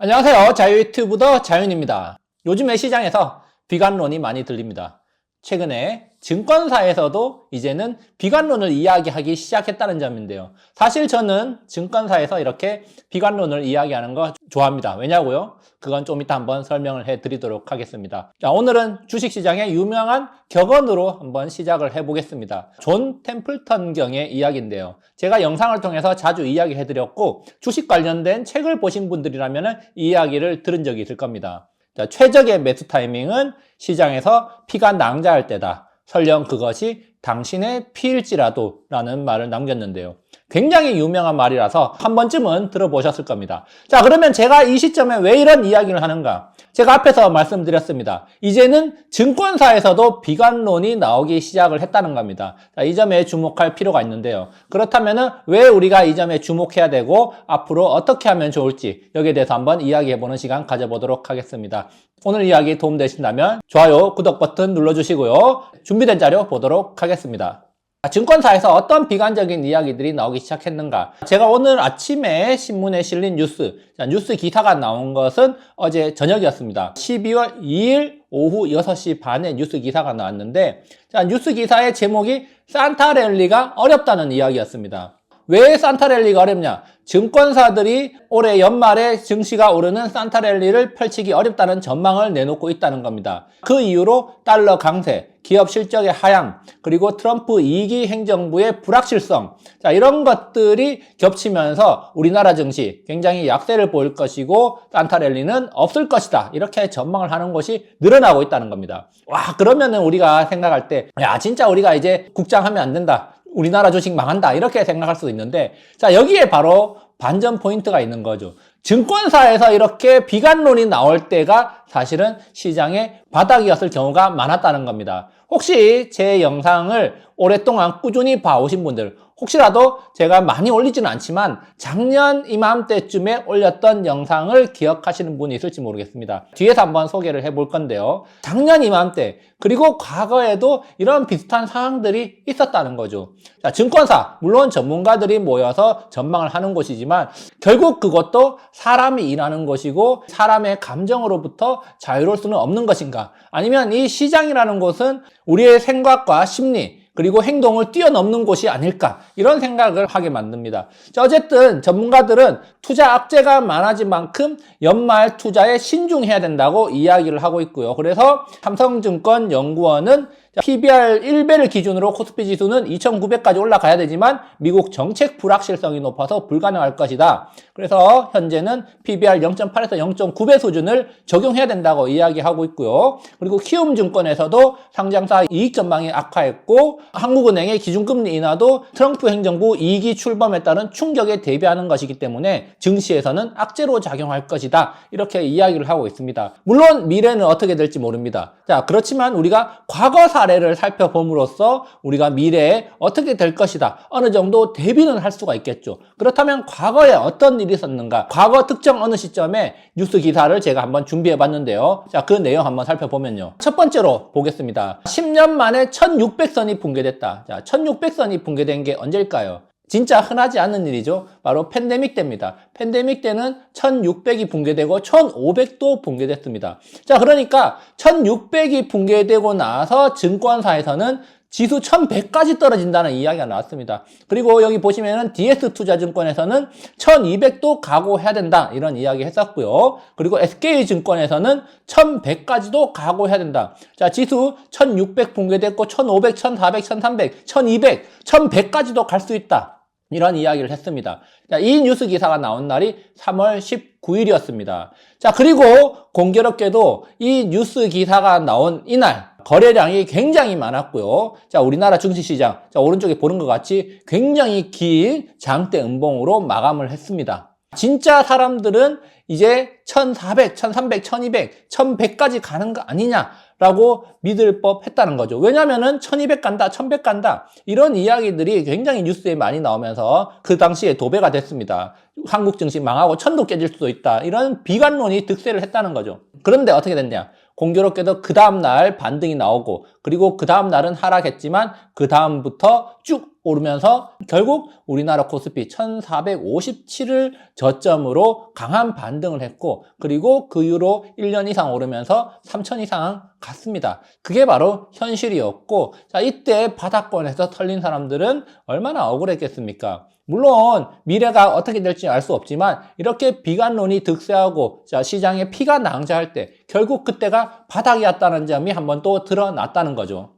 안녕하세요. 자유유튜브더 자윤입니다. 요즘에 시장에서 비관론이 많이 들립니다. 최근에 증권사에서도 이제는 비관론을 이야기하기 시작했다는 점인데요. 사실 저는 증권사에서 이렇게 비관론을 이야기하는 거 좋아합니다. 왜냐고요? 그건 좀 이따 한번 설명을 해드리도록 하겠습니다. 자, 오늘은 주식시장의 유명한 격언으로 한번 시작을 해보겠습니다. 존 템플턴 경의 이야기인데요. 제가 영상을 통해서 자주 이야기해드렸고 주식 관련된 책을 보신 분들이라면 이 이야기를 들은 적이 있을 겁니다. 자, 최적의 매수 타이밍은 시장에서 피가 낭자할 때다. 설령 그것이 당신의 피일지라도 라는 말을 남겼는데요. 굉장히 유명한 말이라서 한 번쯤은 들어보셨을 겁니다. 자, 그러면 제가 이 시점에 왜 이런 이야기를 하는가? 제가 앞에서 말씀드렸습니다. 이제는 증권사에서도 비관론이 나오기 시작을 했다는 겁니다. 자, 이 점에 주목할 필요가 있는데요. 그렇다면 왜 우리가 이 점에 주목해야 되고 앞으로 어떻게 하면 좋을지 여기에 대해서 한번 이야기해보는 시간 가져보도록 하겠습니다. 오늘 이야기 도움되신다면 좋아요, 구독 버튼 눌러주시고요. 준비된 자료 보도록 하겠습니다. 증권사에서 어떤 비관적인 이야기들이 나오기 시작했는가? 제가 오늘 아침에 신문에 실린 뉴스 기사가 나온 것은 어제 저녁이었습니다. 12월 2일 오후 6시 반에 뉴스 기사가 나왔는데, 뉴스 기사의 제목이 산타랠리가 어렵다는 이야기였습니다. 왜 산타랠리가 어렵냐? 증권사들이 올해 연말에 증시가 오르는 산타랠리를 펼치기 어렵다는 전망을 내놓고 있다는 겁니다. 그 이유로 달러 강세, 기업 실적의 하향, 그리고 트럼프 2기 행정부의 불확실성, 자, 이런 것들이 겹치면서 우리나라 증시 굉장히 약세를 보일 것이고 산타랠리는 없을 것이다. 이렇게 전망을 하는 것이 늘어나고 있다는 겁니다. 와, 그러면은 우리가 생각할 때, 야, 진짜 우리가 이제 국장하면 안 된다. 우리나라 주식 망한다. 이렇게 생각할 수도 있는데, 자, 여기에 바로 반전 포인트가 있는 거죠. 증권사에서 이렇게 비관론이 나올 때가 사실은 시장의 바닥이었을 경우가 많았다는 겁니다. 혹시 제 영상을 오랫동안 꾸준히 봐오신 분들, 혹시라도 제가 많이 올리지는 않지만 작년 이맘때쯤에 올렸던 영상을 기억하시는 분이 있을지 모르겠습니다. 뒤에서 한번 소개를 해볼 건데요. 작년 이맘때 그리고 과거에도 이런 비슷한 상황들이 있었다는 거죠. 자, 증권사, 물론 전문가들이 모여서 전망을 하는 곳이지만 결국 그것도 사람이 일하는 것이고 사람의 감정으로부터 자유로울 수는 없는 것인가? 아니면 이 시장이라는 곳은 우리의 생각과 심리 그리고 행동을 뛰어넘는 곳이 아닐까 이런 생각을 하게 만듭니다. 자, 어쨌든 전문가들은 투자 악재가 많아진 만큼 연말 투자에 신중해야 된다고 이야기를 하고 있고요. 그래서 삼성증권 연구원은 PBR 1배를 기준으로 코스피 지수는 2,900까지 올라가야 되지만 미국 정책 불확실성이 높아서 불가능할 것이다. 그래서 현재는 PBR 0.8에서 0.9배 수준을 적용해야 된다고 이야기하고 있고요. 그리고 키움증권에서도 상장사 이익 전망이 악화했고 한국은행의 기준금리 인하도 트럼프 행정부 2기 출범에 따른 충격에 대비하는 것이기 때문에 증시에서는 악재로 작용할 것이다. 이렇게 이야기를 하고 있습니다. 물론 미래는 어떻게 될지 모릅니다. 자, 그렇지만 우리가 과거 사례를 살펴봄으로써 우리가 미래에 어떻게 될 것이다. 어느 정도 대비는 할 수가 있겠죠. 그렇다면 과거에 어떤 일이 있었는가? 과거 특정 어느 시점에 뉴스 기사를 제가 한번 준비해 봤는데요. 자, 그 내용 한번 살펴보면요. 첫 번째로 보겠습니다. 10년 만에 1600선이 붕괴됐다. 자, 1600선이 붕괴된 게 언제일까요? 진짜 흔하지 않은 일이죠. 바로 팬데믹 때입니다. 팬데믹 때는 1600이 붕괴되고 1500도 붕괴됐습니다. 자, 그러니까 1600이 붕괴되고 나서 증권사에서는 지수 1100까지 떨어진다는 이야기가 나왔습니다. 그리고 여기 보시면은 DS투자증권에서는 1200도 각오해야 된다 이런 이야기 했었고요. 그리고 SK증권에서는 1100까지도 각오해야 된다. 자, 지수 1600 붕괴됐고 1500, 1400, 1300, 1200, 1100까지도 갈 수 있다. 이런 이야기를 했습니다. 자, 이 뉴스 기사가 나온 날이 3월 19일이었습니다. 자, 그리고 공교롭게도 이 뉴스 기사가 나온 이날 거래량이 굉장히 많았고요. 자, 우리나라 증시시장, 자, 오른쪽에 보는 것 같이 굉장히 긴 장대 음봉으로 마감을 했습니다. 진짜 사람들은 이제 1400, 1300, 1200, 1100까지 가는 거 아니냐라고 믿을 법했다는 거죠. 왜냐면은 1200 간다, 1100 간다 이런 이야기들이 굉장히 뉴스에 많이 나오면서 그 당시에 도배가 됐습니다. 한국 증시 망하고 천도 깨질 수도 있다. 이런 비관론이 득세를 했다는 거죠. 그런데 어떻게 됐냐? 공교롭게도 그 다음날 반등이 나오고 그리고 그 다음 날은 하락했지만 그 다음부터 쭉 오르면서 결국 우리나라 코스피 1457을 저점으로 강한 반등을 했고, 그리고 그 이후로 1년 이상 오르면서 3000 이상 갔습니다. 그게 바로 현실이었고, 자, 이때 바닥권에서 털린 사람들은 얼마나 억울했겠습니까? 물론 미래가 어떻게 될지 알 수 없지만 이렇게 비관론이 득세하고, 자, 시장에 피가 낭자할 때 결국 그때가 바닥이었다는 점이 한번 또 드러났다는 거죠.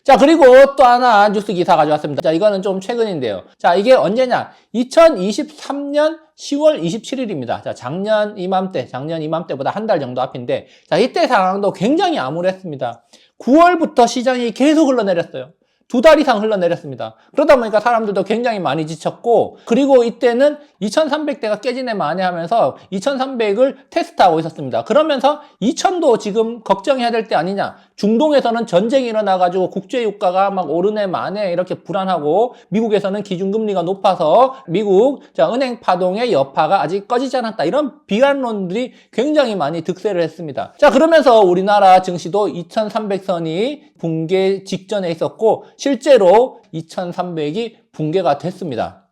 자, 그리고 또 하나 뉴스 기사 가져왔습니다. 자, 이거는 좀 최근인데요. 자, 이게 언제냐? 2023년 10월 27일입니다. 자, 작년 이맘때보다 한 달 정도 앞인데, 자, 이때 상황도 굉장히 암울했습니다. 9월부터 시장이 계속 흘러내렸어요. 2달 이상 흘러내렸습니다. 그러다 보니까 사람들도 굉장히 많이 지쳤고, 그리고 이때는 2300대가 깨지네 마네 하면서 2300을 테스트하고 있었습니다. 그러면서 2000도 지금 걱정해야 될 때 아니냐. 중동에서는 전쟁이 일어나가지고 국제유가가 막 오르네 마네 이렇게 불안하고, 미국에서는 기준금리가 높아서 미국 은행 파동의 여파가 아직 꺼지지 않았다. 이런 비관론들이 굉장히 많이 득세를 했습니다. 자, 그러면서 우리나라 증시도 2300선이 붕괴 직전에 있었고, 실제로 2300이 붕괴가 됐습니다.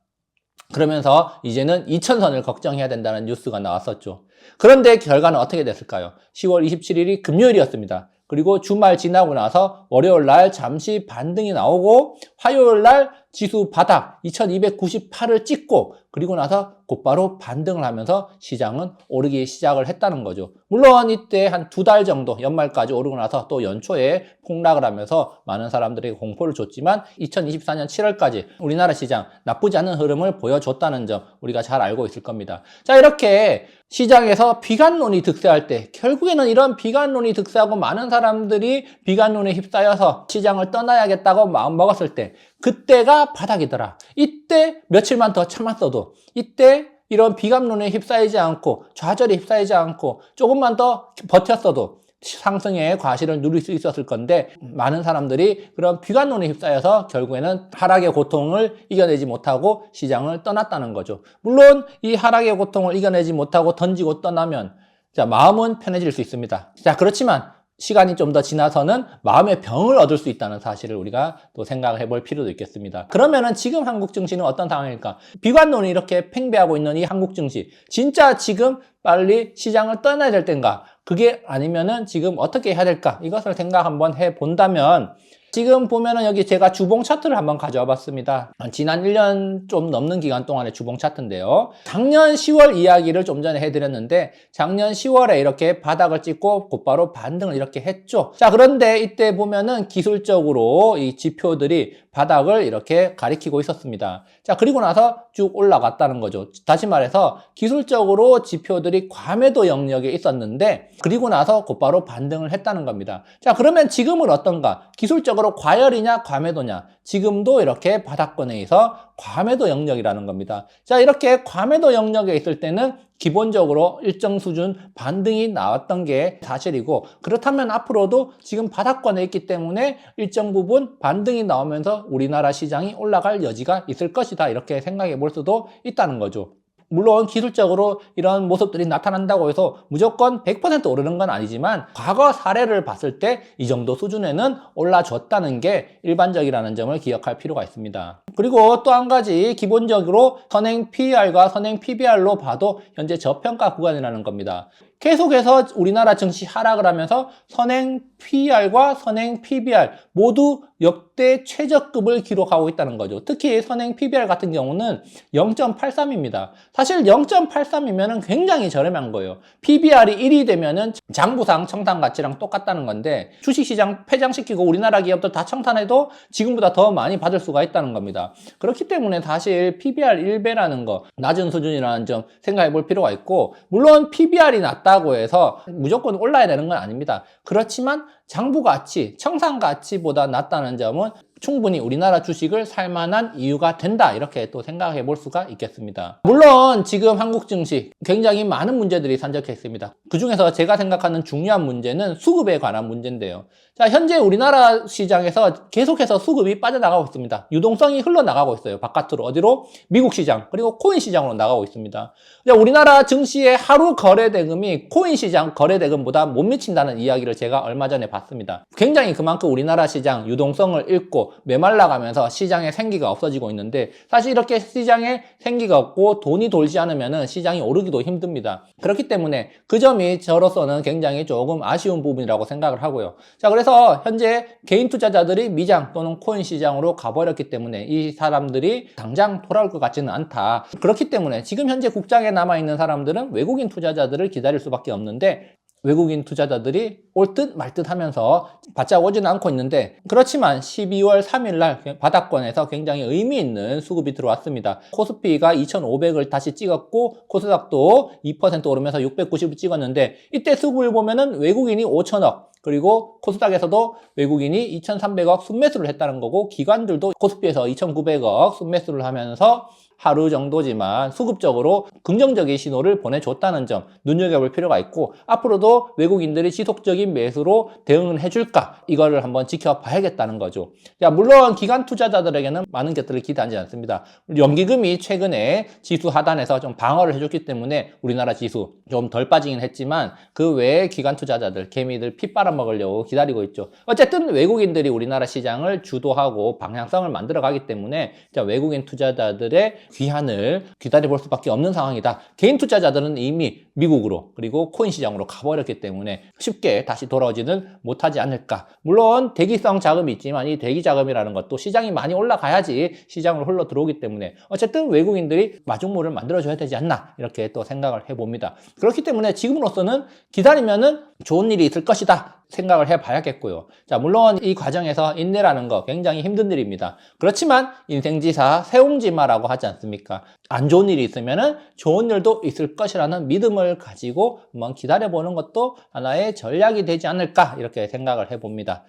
그러면서 이제는 2000선을 걱정해야 된다는 뉴스가 나왔었죠. 그런데 결과는 어떻게 됐을까요? 10월 27일이 금요일이었습니다. 그리고 주말 지나고 나서 월요일 날 잠시 반등이 나오고, 화요일 날 지수 바닥 2298을 찍고, 그리고 나서 곧바로 반등을 하면서 시장은 오르기 시작을 했다는 거죠. 물론 이때 한 2달 정도 연말까지 오르고 나서 또 연초에 폭락을 하면서 많은 사람들에게 공포를 줬지만, 2024년 7월까지 우리나라 시장 나쁘지 않은 흐름을 보여줬다는 점 우리가 잘 알고 있을 겁니다. 자, 이렇게 시장에서 비관론이 득세할 때, 결국에는 이런 비관론이 득세하고 많은 사람들이 비관론에 휩싸여서 시장을 떠나야겠다고 마음먹었을 때, 그때가 바닥이더라. 이때 며칠만 더 참았어도, 이때 이런 비관론에 휩싸이지 않고 좌절에 휩싸이지 않고 조금만 더 버텼어도 상승의 과실을 누릴 수 있었을 건데, 많은 사람들이 그런 비관론에 휩싸여서 결국에는 하락의 고통을 이겨내지 못하고 시장을 떠났다는 거죠. 물론 이 하락의 고통을 이겨내지 못하고 던지고 떠나면, 자, 마음은 편해질 수 있습니다. 자, 그렇지만 시간이 좀 더 지나서는 마음의 병을 얻을 수 있다는 사실을 우리가 또 생각을 해볼 필요도 있겠습니다. 그러면은 지금 한국 증시는 어떤 상황일까? 비관론이 이렇게 팽배하고 있는 이 한국 증시, 진짜 지금 빨리 시장을 떠나야 될 때인가? 그게 아니면은 지금 어떻게 해야 될까? 이것을 생각 한번 해본다면, 지금 보면은 여기 제가 주봉 차트를 한번 가져와 봤습니다. 지난 1년 좀 넘는 기간 동안의 주봉 차트인데요. 작년 10월 이야기를 좀 전에 해드렸는데, 작년 10월에 이렇게 바닥을 찍고 곧바로 반등을 이렇게 했죠. 자, 그런데 이때 보면은 기술적으로 이 지표들이 바닥을 이렇게 가리키고 있었습니다. 자, 그리고 나서 쭉 올라갔다는 거죠. 다시 말해서 기술적으로 지표들이 과매도 영역에 있었는데, 그리고 나서 곧바로 반등을 했다는 겁니다. 자, 그러면 지금은 어떤가? 기술적으로 과열이냐 과매도냐? 지금도 이렇게 바닥권에서 과매도 영역이라는 겁니다. 자, 이렇게 과매도 영역에 있을 때는 기본적으로 일정 수준 반등이 나왔던 게 사실이고, 그렇다면 앞으로도 지금 바닥권에 있기 때문에 일정 부분 반등이 나오면서 우리나라 시장이 올라갈 여지가 있을 것이다, 이렇게 생각해 볼 수도 있다는 거죠. 물론 기술적으로 이런 모습들이 나타난다고 해서 무조건 100% 오르는 건 아니지만, 과거 사례를 봤을 때 이 정도 수준에는 올라줬다는 게 일반적이라는 점을 기억할 필요가 있습니다. 그리고 또 한 가지, 기본적으로 선행 PER과 선행 PBR로 봐도 현재 저평가 구간이라는 겁니다. 계속해서 우리나라 증시 하락을 하면서 선행 PER과 선행 PBR 모두 역대 최저급을 기록하고 있다는 거죠. 특히 선행 PBR 같은 경우는 0.83입니다. 사실 0.83이면 굉장히 저렴한 거예요. PBR이 1이 되면은 장부상 청산 가치랑 똑같다는 건데, 주식시장 폐장시키고 우리나라 기업들 다 청산해도 지금보다 더 많이 받을 수가 있다는 겁니다. 그렇기 때문에 사실 PBR 1배라는 거, 낮은 수준이라는 점 생각해 볼 필요가 있고, 물론 PBR이 낮다고 해서 무조건 올라야 되는 건 아닙니다. 그렇지만 장부 가치, 청산 가치보다 낮다는 점은 충분히 우리나라 주식을 살 만한 이유가 된다. 이렇게 또 생각해 볼 수가 있겠습니다. 물론 지금 한국 증시 굉장히 많은 문제들이 산적해 있습니다. 그 중에서 제가 생각하는 중요한 문제는 수급에 관한 문제인데요. 자, 현재 우리나라 시장에서 계속해서 수급이 빠져나가고 있습니다. 유동성이 흘러나가고 있어요. 바깥으로 어디로? 미국 시장 그리고 코인 시장으로 나가고 있습니다. 우리나라 증시의 하루 거래 대금이 코인 시장 거래 대금보다 못 미친다는 이야기를 제가 얼마 전에 봤습니다. 굉장히 그만큼 우리나라 시장 유동성을 잃고 메말라가면서 시장에 생기가 없어지고 있는데, 사실 이렇게 시장에 생기가 없고 돈이 돌지 않으면 시장이 오르기도 힘듭니다. 그렇기 때문에 그 점이 저로서는 굉장히 조금 아쉬운 부분이라고 생각을 하고요. 자, 그래서 현재 개인 투자자들이 미장 또는 코인 시장으로 가버렸기 때문에 이 사람들이 당장 돌아올 것 같지는 않다. 그렇기 때문에 지금 현재 국장에 남아있는 사람들은 외국인 투자자들을 기다릴 수밖에 없는데, 외국인 투자자들이 올 듯 말 듯 하면서 바짝 오지는 않고 있는데, 그렇지만 12월 3일 날 바닥권에서 굉장히 의미 있는 수급이 들어왔습니다. 코스피가 2,500을 다시 찍었고 코스닥도 2% 오르면서 690을 찍었는데, 이때 수급을 보면은 외국인이 5천억, 그리고 코스닥에서도 외국인이 2,300억 순매수를 했다는 거고, 기관들도 코스피에서 2,900억 순매수를 하면서 하루 정도지만 수급적으로 긍정적인 신호를 보내줬다는 점 눈여겨볼 필요가 있고, 앞으로도 외국인들이 지속적인 매수로 대응을 해줄까, 이거를 한번 지켜봐야겠다는 거죠. 자, 물론 기관 투자자들에게는 많은 것들을 기대하지 않습니다. 연기금이 최근에 지수 하단에서 좀 방어를 해줬기 때문에 우리나라 지수 좀 덜 빠지긴 했지만, 그 외에 기관 투자자들, 개미들 피 빨아먹으려고 기다리고 있죠. 어쨌든 외국인들이 우리나라 시장을 주도하고 방향성을 만들어가기 때문에 외국인 투자자들의 귀환을 기다려볼 수밖에 없는 상황이다. 개인 투자자들은 이미 미국으로 그리고 코인 시장으로 가버렸기 때문에 쉽게 다시 돌아오지는 못하지 않을까. 물론 대기성 자금이 있지만 이 대기 자금이라는 것도 시장이 많이 올라가야지 시장으로 흘러 들어오기 때문에 어쨌든 외국인들이 마중물을 만들어줘야 되지 않나, 이렇게 또 생각을 해봅니다. 그렇기 때문에 지금으로서는 기다리면은 좋은 일이 있을 것이다 생각을 해봐야겠고요. 자, 물론 이 과정에서 인내라는 거 굉장히 힘든 일입니다. 그렇지만 인생지사 세옹지마라고 하지 않습니까? 안 좋은 일이 있으면은 좋은 일도 있을 것이라는 믿음을 가지고 한번 기다려보는 것도 하나의 전략이 되지 않을까, 이렇게 생각을 해봅니다.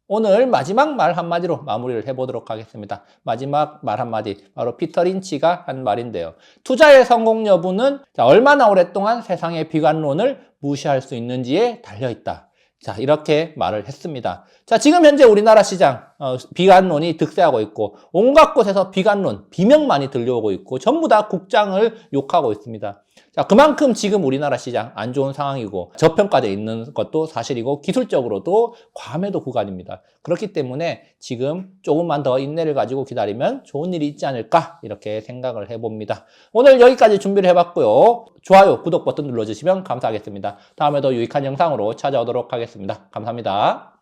오늘 마지막 말 한마디로 마무리를 해보도록 하겠습니다. 마지막 말 한마디, 바로 피터 린치가 한 말인데요. 투자의 성공 여부는 얼마나 오랫동안 세상의 비관론을 무시할 수 있는지에 달려있다. 자, 이렇게 말을 했습니다. 자, 지금 현재 우리나라 시장 비관론이 득세하고 있고, 온갖 곳에서 비관론, 비명만이 들려오고 있고, 전부 다 국장을 욕하고 있습니다. 자, 그만큼 지금 우리나라 시장 안 좋은 상황이고 저평가되어 있는 것도 사실이고, 기술적으로도 과매도 구간입니다. 그렇기 때문에 지금 조금만 더 인내를 가지고 기다리면 좋은 일이 있지 않을까, 이렇게 생각을 해봅니다. 오늘 여기까지 준비를 해봤고요. 좋아요, 구독 버튼 눌러주시면 감사하겠습니다. 다음에도 유익한 영상으로 찾아오도록 하겠습니다. 감사합니다.